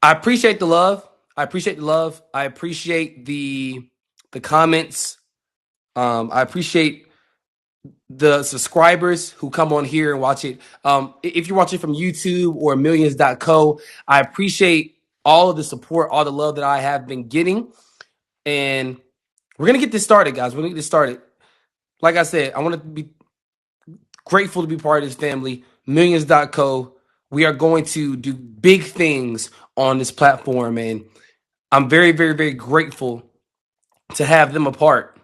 I appreciate the love. I appreciate the love. I appreciate the comments. I appreciate the subscribers who come on here and watch it. If you're watching from YouTube or millions.co, I appreciate all of the support, all the love that I have been getting. And we're going to get this started, guys. We're going to get this started. Like I said, I want to be grateful to be part of this family. Millions.co. We are going to do big things on this platform. And I'm very, very, very grateful to have them a part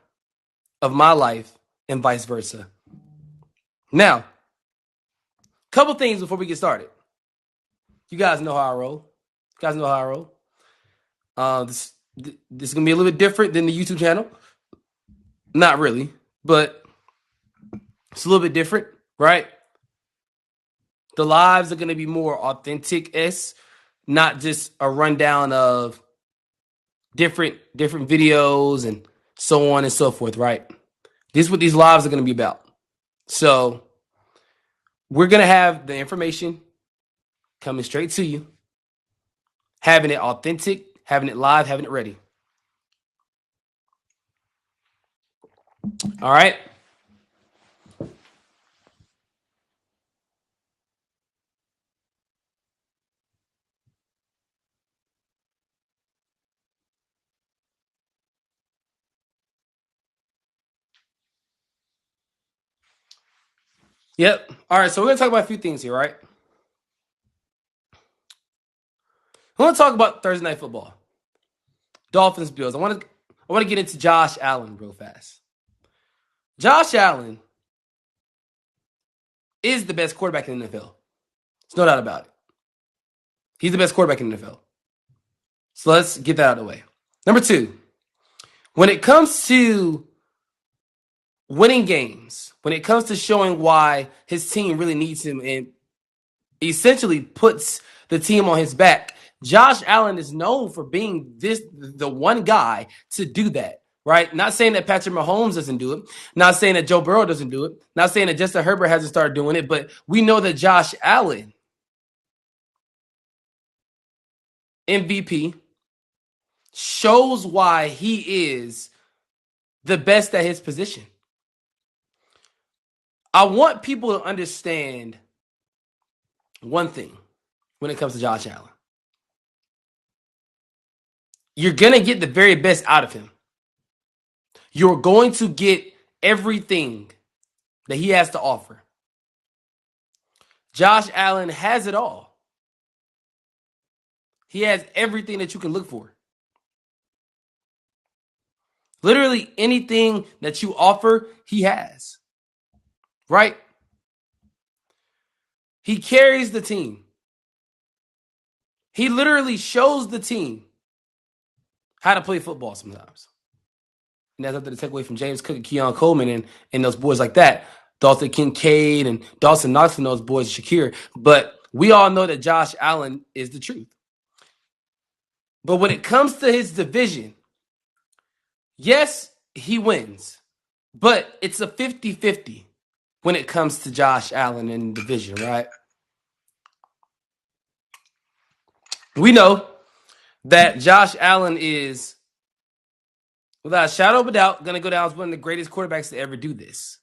of my life and vice versa. Now, a couple things before we get started. You guys know how I roll. This is going to be a little bit different than the YouTube channel. Not really, but it's a little bit different, right? The lives are going to be more authentic-esque, not just a rundown of different videos and so on and so forth, right? This is what these lives are going to be about. So we're going to have the information coming straight to you, having it authentic, having it live, having it ready. All right. Yep. All right. So we're going to talk about a few things here, right? I want to talk about Thursday Night Football. Dolphins, Bills. I want to get into Josh Allen real fast. Josh Allen is the best quarterback in the NFL. There's no doubt about it. He's the best quarterback in the NFL. So let's get that out of the way. Number two, when it comes to winning games, when it comes to showing why his team really needs him and essentially puts the team on his back, Josh Allen is known for being the one guy to do that, right? Not saying that Patrick Mahomes doesn't do it. Not saying that Joe Burrow doesn't do it. Not saying that Justin Herbert hasn't started doing it. But we know that Josh Allen, MVP, shows why he is the best at his position. I want people to understand one thing when it comes to Josh Allen. You're going to get the very best out of him. You're going to get everything that he has to offer. Josh Allen has it all. He has everything that you can look for. Literally anything that you offer, he has. Right? He carries the team. He literally shows the team how to play football sometimes. And that's nothing to take away from James Cook and Keon Coleman and those boys like that. Dalton Kincaid and Dawson Knox and those boys, Shakir. But we all know that Josh Allen is the truth. But when it comes to his division, yes, he wins. But it's a 50-50 when it comes to Josh Allen in the division, right? We know that Josh Allen is, without a shadow of a doubt, going to go down as one of the greatest quarterbacks to ever do this.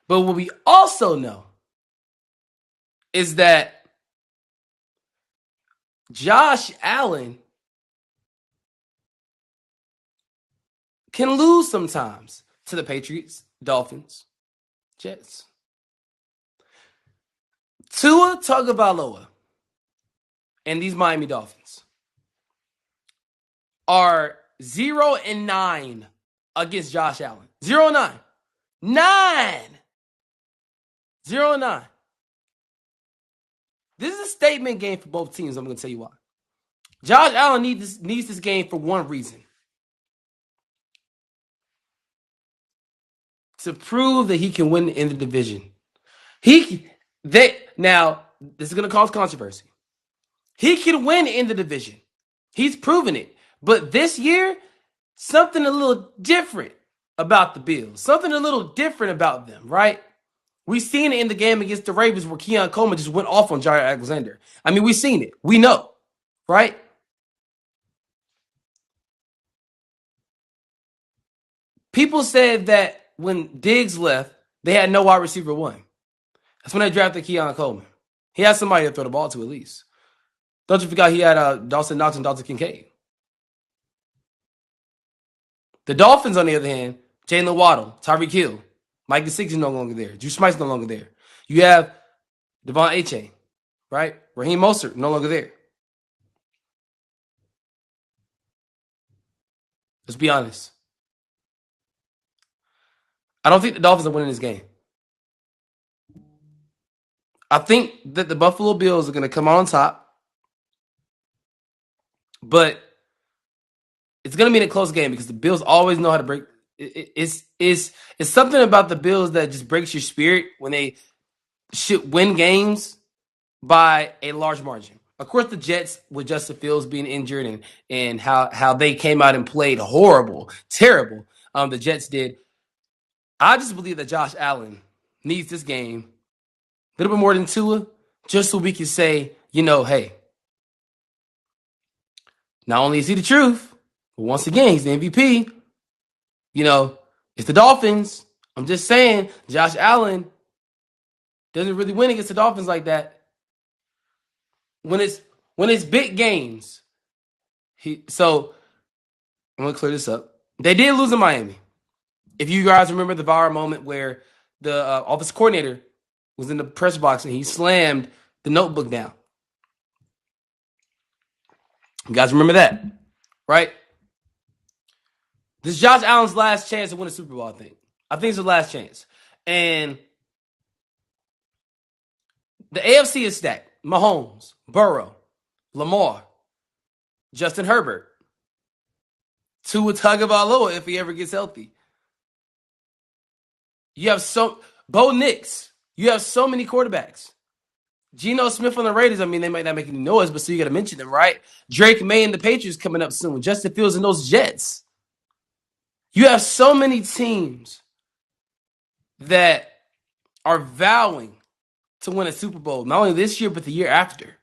But what we also know is that Josh Allen can lose sometimes to the Patriots, Dolphins, Jets. Tua Tagovailoa and these Miami Dolphins are 0-9 against Josh Allen. 0-9. 0-9. This is a statement game for both teams. I'm going to tell you why. Josh Allen needs this game for one reason. To prove that he can win in the division. Now, this is going to cause controversy. He can win in the division. He's proven it. But this year, something a little different about the Bills. Something a little different about them, right? We seen it in the game against the Ravens where Keon Coleman just went off on Jair Alexander. I mean, we seen it. We know, right? People said that when Diggs left, they had no wide receiver one. That's when they drafted Keon Coleman. He had somebody to throw the ball to at least. Don't you forget he had Dawson Knox and Dalton Kincaid. The Dolphins, on the other hand, Jalen Waddle, Tyreek Hill, Mike Gesicki no longer there. Drew Smythe's no longer there. You have Devon Achane, right? Raheem Mostert no longer there. Let's be honest. I don't think the Dolphins are winning this game. I think that the Buffalo Bills are going to come out on top, but it's going to be in a close game because the Bills always know how to break. It's something about the Bills that just breaks your spirit when they should win games by a large margin. Of course, the Jets with Justin Fields being injured and how they came out and played horrible, terrible. The Jets did. I just believe that Josh Allen needs this game a little bit more than Tua, just so we can say, hey, not only is he the truth, but once again, he's the MVP. It's the Dolphins. I'm just saying, Josh Allen doesn't really win against the Dolphins like that. When it's big games, so I'm gonna clear this up. They did lose in Miami. If you guys remember the viral moment where the office coordinator was in the press box and he slammed the notebook down. You guys remember that, right? This is Josh Allen's last chance to win a Super Bowl, I think. I think it's the last chance. And the AFC is stacked. Mahomes, Burrow, Lamar, Justin Herbert, Tua Tagovailoa if he ever gets healthy. You have Bo Nix. You have so many quarterbacks. Geno Smith on the Raiders, I mean, they might not make any noise, but still you got to mention them, right? Drake May and the Patriots coming up soon. Justin Fields and those Jets. You have so many teams that are vowing to win a Super Bowl, not only this year, but the year after.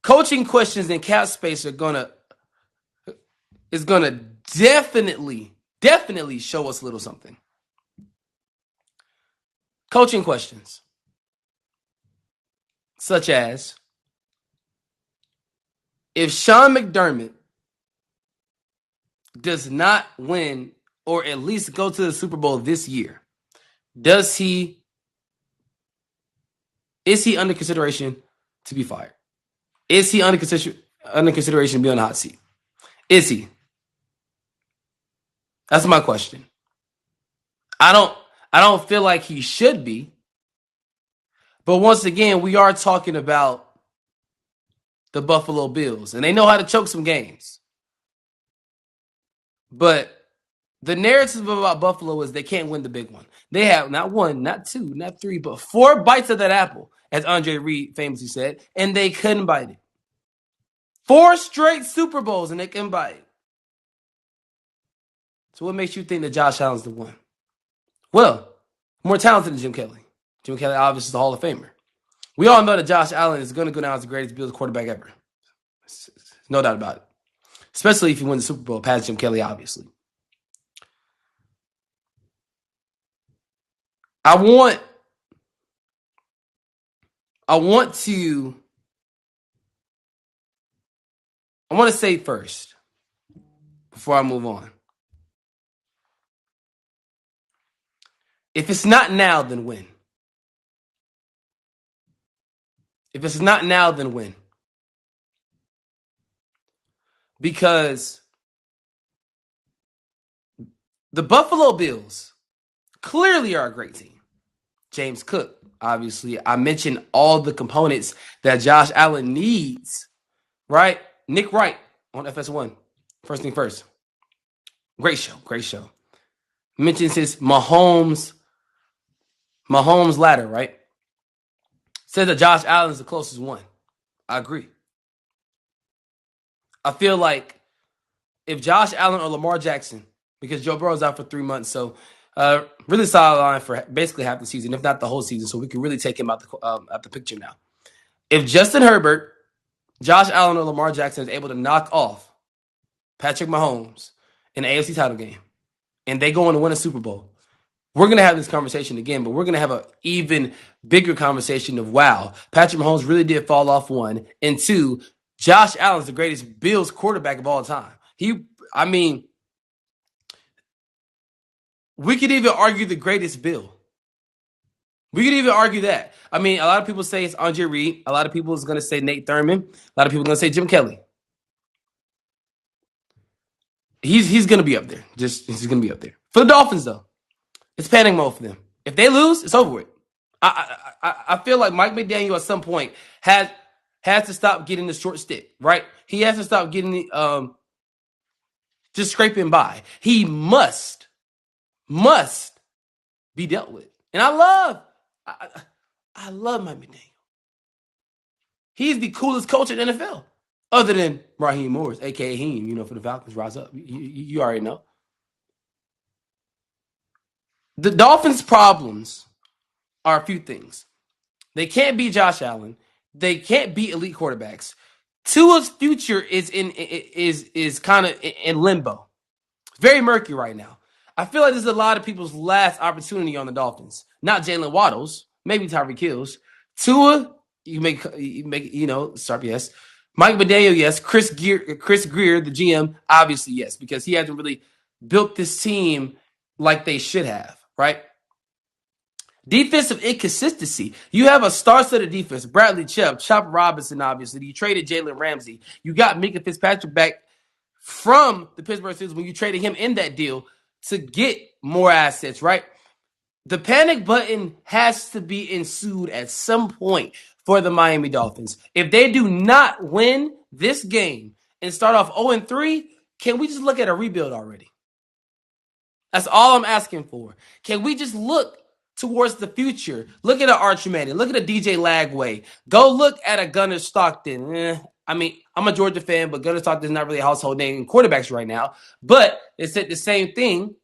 Coaching questions in cap space is gonna definitely show us a little something. Coaching questions. Such as, if Sean McDermott does not win or at least go to the Super Bowl this year, is he under consideration to be fired? Is he under consideration to be on the hot seat? Is he? That's my question. I don't feel like he should be. But once again, we are talking about the Buffalo Bills, and they know how to choke some games. But the narrative about Buffalo is they can't win the big one. They have not one, not two, not three, but 4 bites of that apple, as Andre Reed famously said, and they couldn't bite it. 4 straight Super Bowls, and they couldn't bite it. So what makes you think that Josh Allen's the one? Well, more talented than Jim Kelly. Jim Kelly obviously is the Hall of Famer. We all know that Josh Allen is going to go down as the greatest Bills quarterback ever. No doubt about it. Especially if you win the Super Bowl past Jim Kelly, obviously. I want to say first, before I move on. If it's not now, then when? If it's not now, then when? Because the Buffalo Bills clearly are a great team. James Cook, obviously. I mentioned all the components that Josh Allen needs, right? Nick Wright on FS1. First thing first. Great show. Mentions his Mahomes ladder, right? Says that Josh Allen is the closest one. I agree. I feel like if Josh Allen or Lamar Jackson, because Joe Burrow's out for 3 months, so Really sidelined for basically half the season, if not the whole season, so we can really take him out the picture now. If Justin Herbert, Josh Allen, or Lamar Jackson is able to knock off Patrick Mahomes in the AFC title game, and they go on to win a Super Bowl, we're going to have this conversation again, but we're going to have an even bigger conversation of, wow, Patrick Mahomes really did fall off, one. And two, Josh Allen's the greatest Bills quarterback of all time. We could even argue the greatest Bill. We could even argue that. I mean, a lot of people say it's Andre Reed. A lot of people is going to say Nate Thurman. A lot of people are going to say Jim Kelly. He's going to be up there. He's going to be up there. For the Dolphins, though, it's panic mode for them. If they lose, it's over with. I feel like Mike McDaniel at some point has to stop getting the short stick, right? He has to stop getting just scraping by. He must be dealt with. And I love Mike McDaniel. He's the coolest coach in the NFL, other than Raheem Morris, a.k.a. Heem, for the Falcons. Rise up. You already know. The Dolphins' problems are a few things. They can't beat Josh Allen. They can't beat elite quarterbacks. Tua's future is kind of in limbo. Very murky right now. I feel like this is a lot of people's last opportunity on the Dolphins. Not Jalen Waddles, maybe Tyreek Hills. Tua, you make Sharp, yes. Mike McDaniel, yes. Chris Greer, the GM, obviously yes, because he hasn't really built this team like they should have, right? Defensive inconsistency. You have a star-studded defense. Bradley Chubb, Chopper Robinson, obviously. You traded Jalen Ramsey. You got Minka Fitzpatrick back from the Pittsburgh Steelers when you traded him in that deal to get more assets, right? The panic button has to be ensued at some point for the Miami Dolphins. If they do not win this game and start off 0-3, can we just look at a rebuild already? That's all I'm asking for. Can we just look towards the future? Look at an Archie Manning. Look at a DJ Lagway. Go look at a Gunnar Stockton. I mean, I'm a Georgia fan, but Gunnar Stockton is not really a household name in quarterbacks right now. But they said the same thing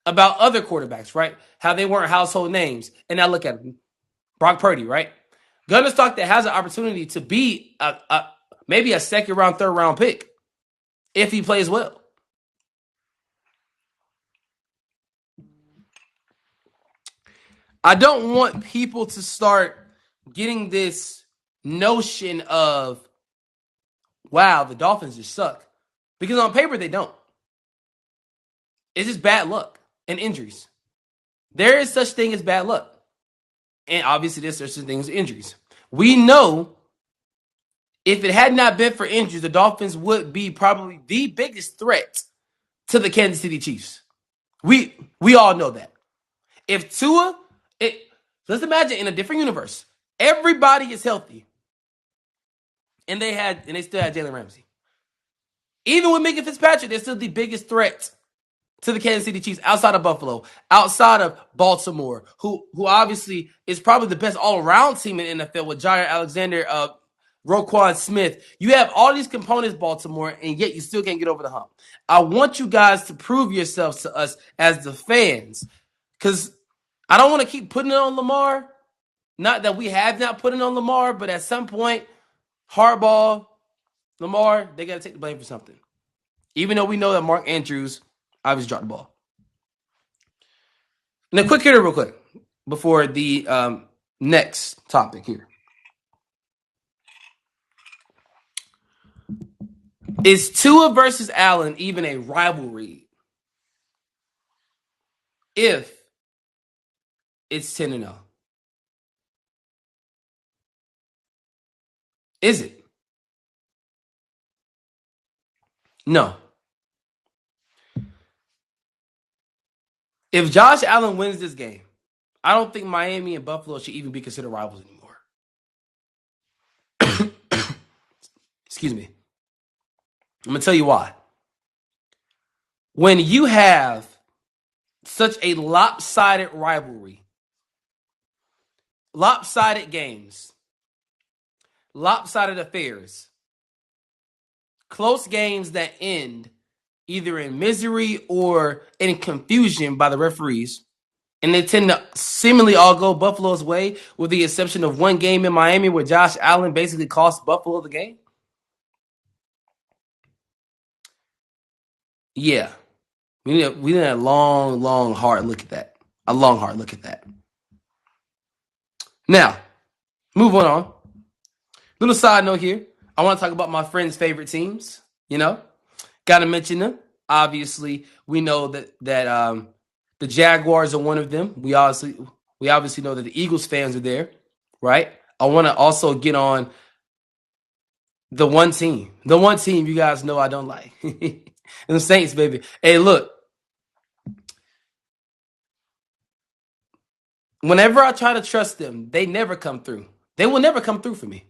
about other quarterbacks, right? How they weren't household names. And now look at them. Brock Purdy, right? Gunnar Stockton has an opportunity to be maybe a second round, third round pick if he plays well. I don't want people to start getting this notion of, wow, the Dolphins just suck. Because on paper, they don't. It's just bad luck and injuries. There is such thing as bad luck. And obviously, there's such thing as injuries. We know if it had not been for injuries, the Dolphins would be probably the biggest threat to the Kansas City Chiefs. We all know that. If Tua, let's imagine in a different universe, everybody is healthy, and they still had Jalen Ramsey. Even with Minka Fitzpatrick, they're still the biggest threat to the Kansas City Chiefs outside of Buffalo, outside of Baltimore, who obviously is probably the best all-around team in the NFL with Jair Alexander, Roquan Smith. You have all these components, Baltimore, and yet you still can't get over the hump. I want you guys to prove yourselves to us as the fans, because I don't want to keep putting it on Lamar. Not that we have not put it on Lamar, but at some point, Harbaugh, Lamar, they got to take the blame for something. Even though we know that Mark Andrews obviously dropped the ball. And a quick hitter real quick before the next topic here. Is Tua versus Allen even a rivalry if it's 10-0? Is it? No. If Josh Allen wins this game, I don't think Miami and Buffalo should even be considered rivals anymore. Excuse me. I'm going to tell you why. When you have such a lopsided rivalry, lopsided games, lopsided affairs, close games that end either in misery or in confusion by the referees. And they tend to seemingly all go Buffalo's way, with the exception of one game in Miami where Josh Allen basically cost Buffalo the game. Yeah. We need a long, hard look at that. A long, hard look at that. Now, moving on. Little side note here. I want to talk about my friends' favorite teams. Got to mention them. Obviously, we know that the Jaguars are one of them. We obviously know that the Eagles fans are there, right? I want to also get on the one team you guys know I don't like. The Saints, baby. Hey, look. Whenever I try to trust them, they never come through. They will never come through for me.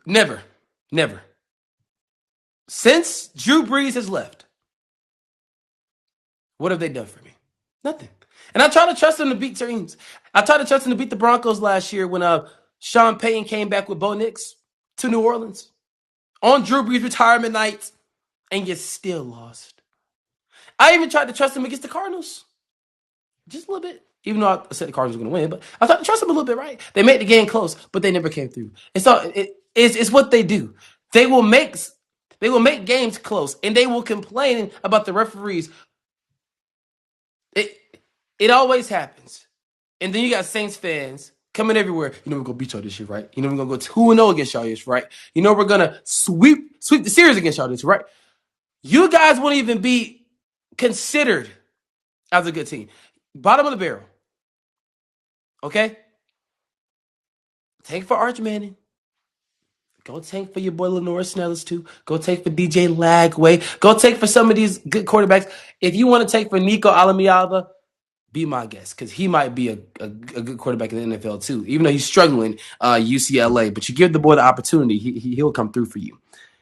Never. Never. Since Drew Brees has left, what have they done for me? Nothing. And I try to trust them to beat teams. I tried to trust them to beat the Broncos last year when Sean Payton came back with Bo Nix to New Orleans on Drew Brees' retirement night, and you still lost. I even tried to trust them against the Cardinals. Just a little bit. Even though I said the Cardinals were going to win, but I tried to trust them a little bit, right? They made the game close, but they never came through. It's what they do. They will make games close, and they will complain about the referees. It always happens. And then you got Saints fans coming everywhere. We're going to beat y'all this year, right? We're going to go 2-0 against y'all this, right? We're going to sweep the series against y'all this, right? You guys won't even be considered as a good team. Bottom of the barrel. Okay? Tank for Arch Manning. Go tank for your boy Lenore Snellis too. Go take for DJ Lagway. Go take for some of these good quarterbacks. If you want to take for Nico Alamiava, be my guest, because he might be a good quarterback in the NFL too, even though he's struggling UCLA. But you give the boy the opportunity, he'll come through for you.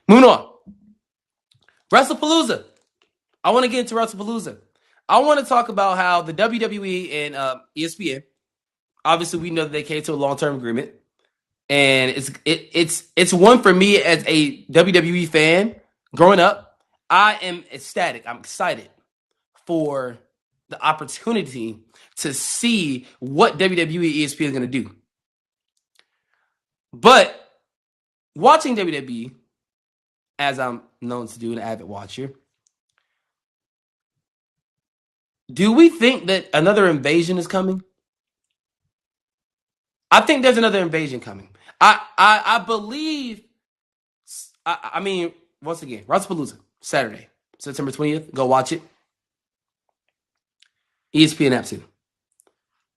Moving on. WrestlePalooza. I want to get into WrestlePalooza. I want to talk about how the WWE and ESPN, obviously we know that they came to a long-term agreement. And it's one for me as a WWE fan growing up. I am ecstatic. I'm excited for the opportunity to see what WWE ESPN is going to do. But watching WWE, as I'm known to do, an avid watcher, do we think that another invasion is coming? I think there's another invasion coming. I believe. I mean, once again, WrestlePalooza, Saturday, September 20th. Go watch it. ESPN app too.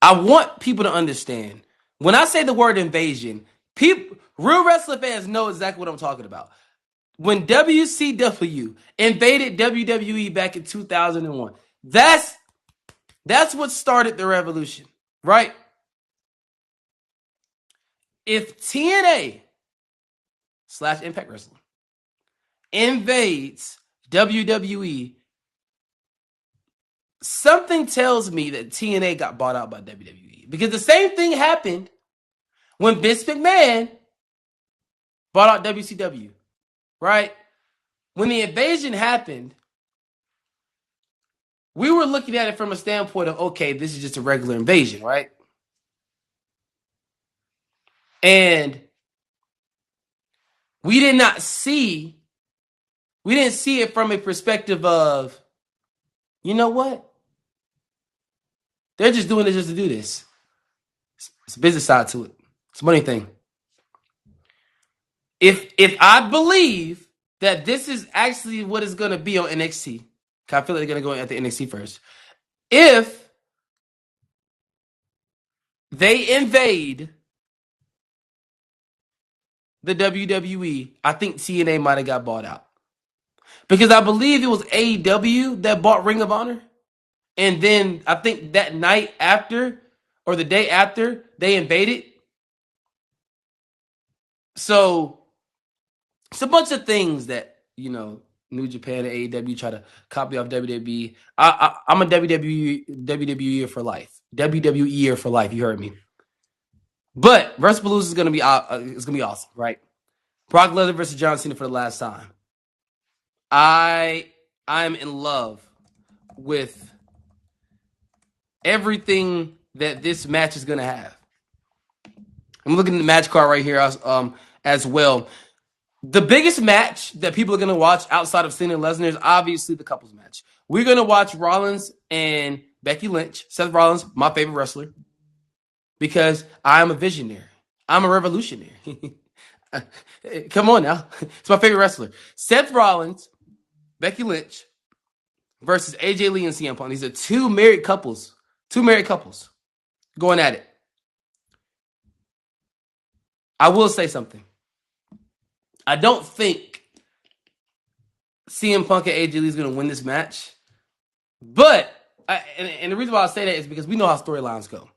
I want people to understand, when I say the word invasion, real wrestling fans know exactly what I'm talking about. When WCW invaded WWE back in 2001, that's what started the revolution, right? If TNA / Impact Wrestling invades WWE, something tells me that TNA got bought out by WWE. Because the same thing happened when Vince McMahon bought out WCW, right? When the invasion happened, we were looking at it from a standpoint of, okay, this is just a regular invasion, right? And we didn't see it from a perspective of, you know what? They're just doing this just to do this. It's a business side to it. It's a money thing. If I believe that this is actually what is going to be on NXT, I feel like they're going to go at the NXT first. If they invade the WWE, I think TNA might have got bought out. Because I believe it was AEW that bought Ring of Honor. And then I think that night after, or the day after, they invaded. So it's a bunch of things that, New Japan and AEW try to copy off WWE. I'm a WWE for life. WWE for life. You heard me. But WrestlePalooza is gonna be awesome, right? Brock Lesnar versus John Cena for the last time. I'm in love with everything that this match is gonna have. I'm looking at the match card right here as well. The biggest match that people are gonna watch outside of Cena and Lesnar is obviously the couples match. We're gonna watch Rollins and Becky Lynch. Seth Rollins, my favorite wrestler, because I'm a visionary. I'm a revolutionary. Come on now, it's my favorite wrestler. Seth Rollins, Becky Lynch versus AJ Lee and CM Punk. These are two married couples going at it. I will say something. I don't think CM Punk and AJ Lee is going to win this match. But, and the reason why I say that is because we know how storylines go.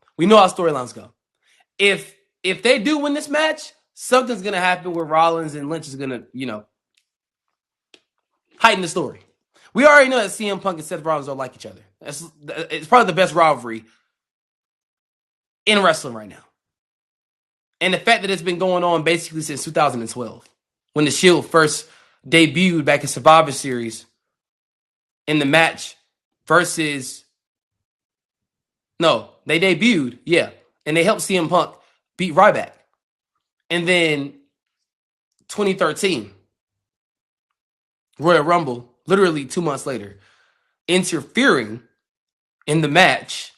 If they do win this match, something's going to happen where Rollins and Lynch is going to, heighten the story. We already know that CM Punk and Seth Rollins don't like each other. It's probably the best rivalry in wrestling right now. And the fact that it's been going on basically since 2012, when the Shield first debuted back in Survivor Series in the match versus... No, they debuted, yeah. And they helped CM Punk beat Ryback. And then 2013, Royal Rumble, literally 2 months later, interfering in the match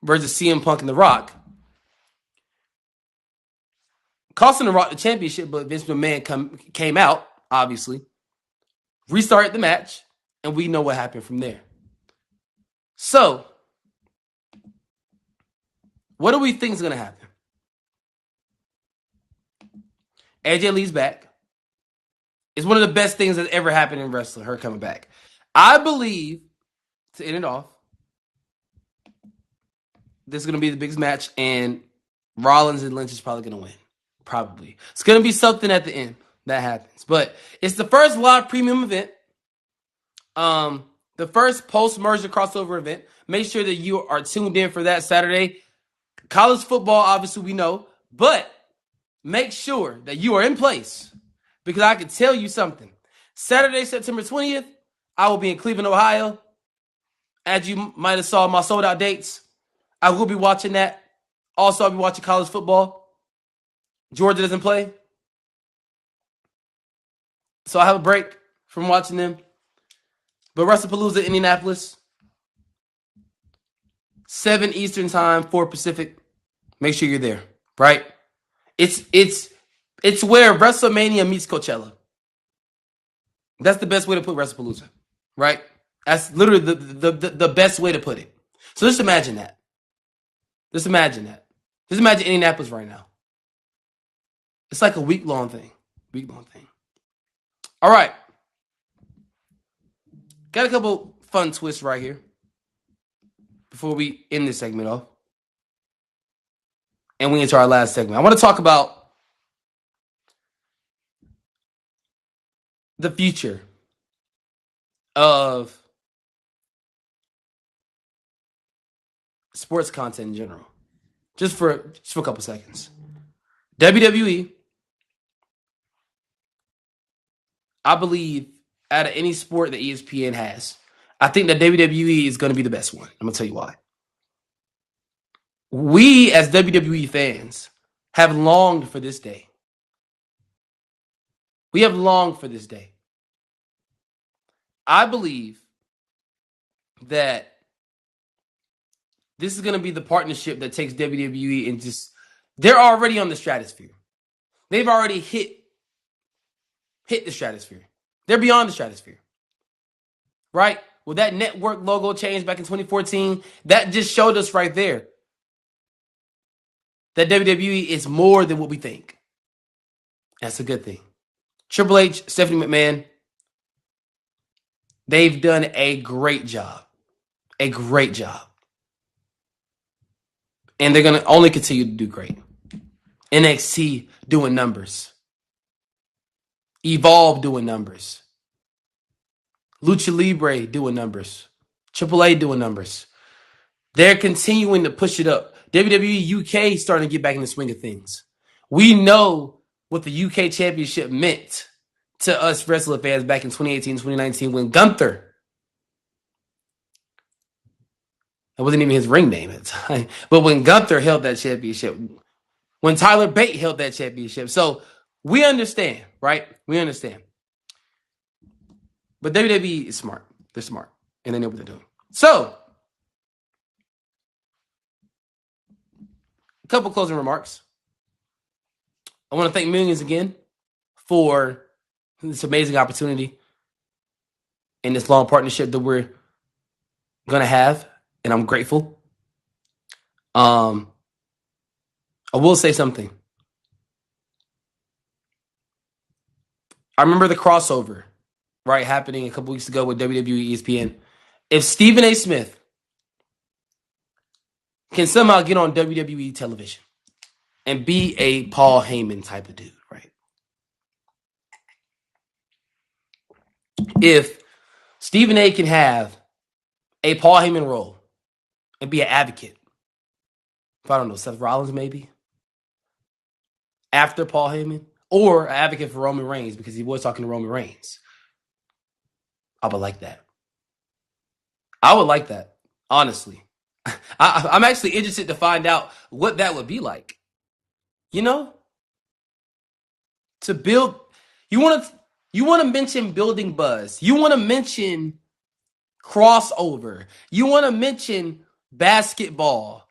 versus CM Punk and The Rock, costing The Rock the championship, but Vince McMahon came out, obviously, restarted the match, and we know what happened from there. So, what do we think is going to happen? AJ Lee's back. It's one of the best things that ever happened in wrestling, her coming back. I believe, to end it off, this is going to be the biggest match, and Rollins and Lynch is probably going to win. Probably. It's going to be something at the end that happens. But it's the first live premium event. The first post-merger crossover event. Make sure that you are tuned in for that Saturday. College football, obviously, we know. But make sure that you are in place, because I can tell you something. Saturday, September 20th, I will be in Cleveland, Ohio. As you might have saw my sold-out dates, I will be watching that. Also, I'll be watching college football. Georgia doesn't play, so I have a break from watching them. But WrestlePalooza, Indianapolis, 7 Eastern time, 4 Pacific. Make sure you're there, right? It's where WrestleMania meets Coachella. That's the best way to put WrestlePalooza, right? That's literally the best way to put it. So just imagine that. Just imagine Indianapolis right now. It's like a week-long thing. All right. Got a couple fun twists right here before we end this segment off. And we enter our last segment. I want to talk about the future of sports content in general. Just for a couple seconds. WWE, I believe, out of any sport that ESPN has, I think that WWE is going to be the best one. I'm going to tell you why. We, as WWE fans, have longed for this day. We have longed for this day. I believe that this is going to be the partnership that takes WWE and just, they're already on the stratosphere. They've already hit the stratosphere. They're beyond the stratosphere. Right? With that network logo change back in 2014, that just showed us right there that WWE is more than what we think. That's a good thing. Triple H, Stephanie McMahon, they've done a great job. A great job. And they're going to only continue to do great. NXT doing numbers. Evolve doing numbers. Lucha Libre doing numbers. Triple A doing numbers. They're continuing to push it up. WWE UK starting to get back in the swing of things. We know what the UK Championship meant to us wrestling fans back in 2018, 2019 when Gunther, that wasn't even his ring name at the time, but when Gunther held that championship, when Tyler Bate held that championship. So we understand, right? We understand. But WWE is smart. They're smart. And they know what they're doing. So, a couple closing remarks. I want to thank Millions again for this amazing opportunity and this long partnership that we're going to have. And I'm grateful. I will say something. I remember the crossover, right, happening a couple weeks ago with WWE ESPN. If Stephen A. Smith can somehow get on WWE television and be a Paul Heyman type of dude, right? If Stephen A. can have a Paul Heyman role and be an advocate, if I don't know, Seth Rollins maybe, after Paul Heyman, or an advocate for Roman Reigns because he was talking to Roman Reigns, I would like that. I would like that, honestly. I'm actually interested to find out what that would be like. You know, to build, you want to mention building buzz. You want to mention crossover. You want to mention basketball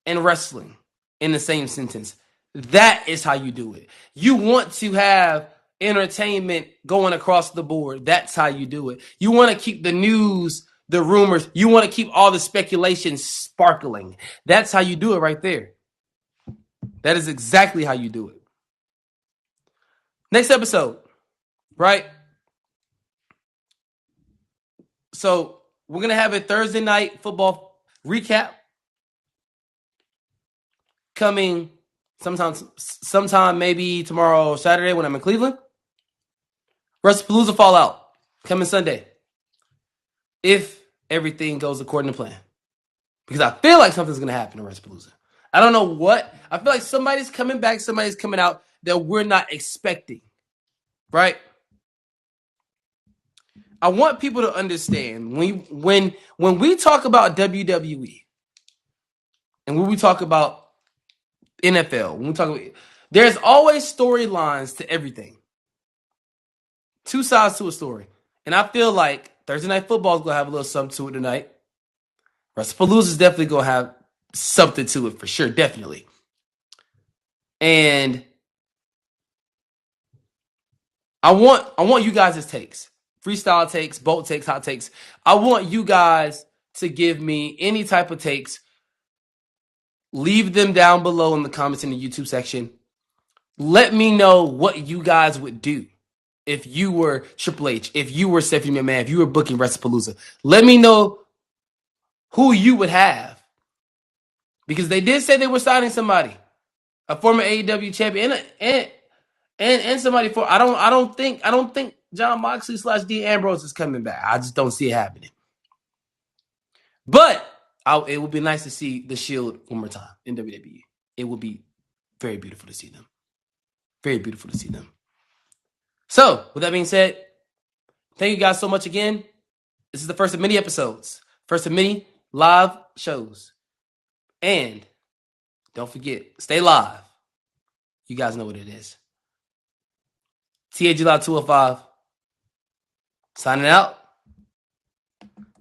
and wrestling in the same sentence. That is how you do it. You want to have entertainment going across the board. That's how you do it. You want to keep the news, the rumors, you want to keep all the speculation sparkling. That's how you do it right there. That is exactly how you do it. Next episode, right? So we're going to have a Thursday night football recap coming sometime maybe tomorrow, Saturday when I'm in Cleveland. WrestlePalooza Fallout coming Sunday. If everything goes according to plan. Because I feel like something's going to happen in WrestlePalooza. I don't know what. I feel like somebody's coming back, somebody's coming out that we're not expecting. Right? I want people to understand when we talk about WWE and when we talk about NFL, when we talk about, there's always storylines to everything. Two sides to a story. And I feel like Thursday Night Football is going to have a little something to it tonight. WrestlePalooza is definitely going to have something to it for sure, definitely. And I want you guys' takes. Freestyle takes, bolt takes, hot takes. I want you guys to give me any type of takes. Leave them down below in the comments in the YouTube section. Let me know what you guys would do if you were Triple H, if you were Stephanie McMahon, if you were booking WrestlePalooza. Let me know who you would have. Because they did say they were signing somebody. A former AEW champion and somebody for I don't think John Moxley / Dean Ambrose is coming back. I just don't see it happening. But it would be nice to see the Shield one more time in WWE. It would be very beautiful to see them. Very beautiful to see them. So, with that being said, thank you guys so much again. This is the first of many episodes. First of many live shows. And don't forget, stay live. You guys know what it is. TAG Live 205. Signing out.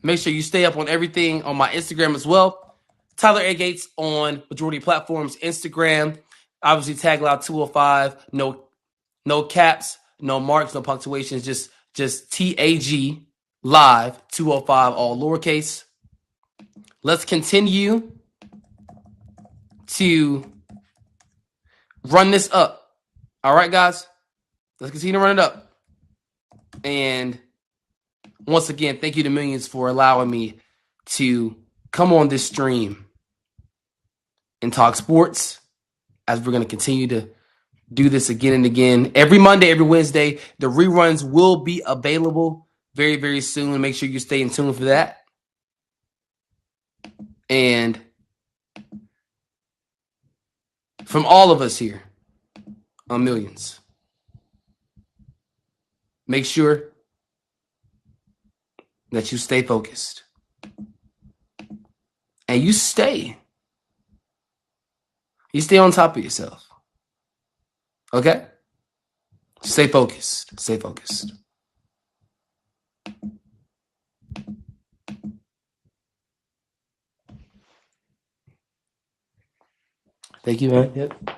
Make sure you stay up on everything on my Instagram as well. Tyler A. Gates on majority platforms. Instagram. Obviously, Tag Live 205. No caps, no marks, no punctuations. Just TAG Live 205, all lowercase. Let's continue to run this up. All right, guys? Let's continue to run it up. And once again, thank you to Millions for allowing me to come on this stream and talk sports as we're going to continue to do this again and again. Every Monday, every Wednesday, the reruns will be available very, very soon. Make sure you stay in tune for that. And from all of us here on Millions, make sure that you stay focused and you stay on top of yourself. Okay? Stay focused. Stay focused. Thank you, man. Yep.